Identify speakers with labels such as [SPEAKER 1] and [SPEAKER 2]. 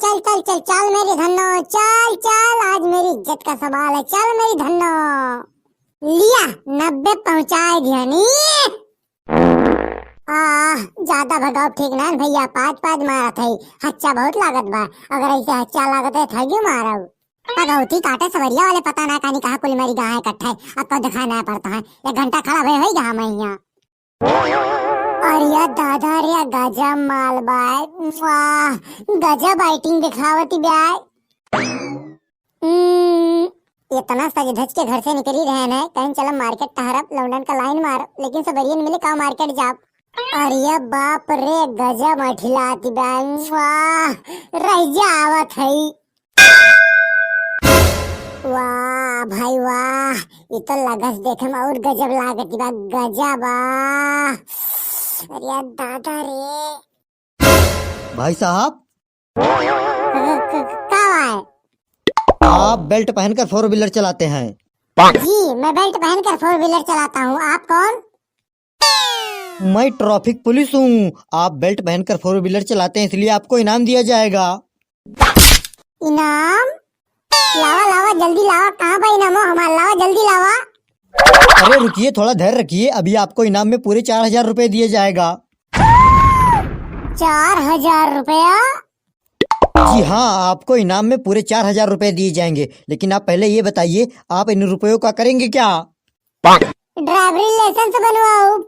[SPEAKER 1] चल चल चल चल मेरी धन्नो, चल चल, आज मेरी इज्जत का सवाल है, चल मेरी धन्नो। लिया 90 पहुंचाए दिया नी। ज्यादा भगाओ ठीक ना भैया, 5-5 मारा था। हच्चा बहुत लागत बा, अगर ऐसे हच्चा लागत है थैगू मारा भगवती काटे सवरिया वाले पता ना कहानी कहा कुल मेरी गाय इकट्ठा है। अब तो दिखाना पड़ता है, 1 घंटा खड़ा भय होई गा मैं यहाँ। अरे दादा रे गजब माल बाय, वाह गजब आइटिंग दिखावती ब्याय। इतना सज धज के घर से निकली रहे न, कहीं चलो मार्केट टहरब, लौंडन का लाइन मार, लेकिन सबरियन मिले का मार्केट जाब। अरे बाप रे गजब अठिलाती ब्याय, वाह रह आवत है। वाह भाई वाह, ये तो लगस देखे में और गजब लागती बा, गजब। अरे दादा रे
[SPEAKER 2] भाई साहब,
[SPEAKER 1] का है?
[SPEAKER 2] आप बेल्ट पहनकर 4 व्हीलर चलाते हैं?
[SPEAKER 1] जी मैं बेल्ट पहनकर 4 व्हीलर चलाता हूँ। आप कौन?
[SPEAKER 2] मैं ट्रैफिक पुलिस हूँ। आप बेल्ट पहनकर 4 व्हीलर चलाते हैं, इसलिए आपको इनाम दिया जाएगा।
[SPEAKER 1] इनाम? लावा लावा जल्दी लावा, कहाँ भाई इनाम हो हमारा, लावा जल्दी लावा।
[SPEAKER 2] अरे रुकिए, थोड़ा धैर्य रखिए, अभी आपको इनाम में पूरे 4000 रुपए दिए जाएगा।
[SPEAKER 1] 4000 रुपया?
[SPEAKER 2] जी हाँ, आपको इनाम में पूरे 4000 रुपए दिए जाएंगे, लेकिन आप पहले ये बताइए आप इन रुपयों का करेंगे क्या?
[SPEAKER 1] ड्राइवरी लाइसेंस बनवाओ।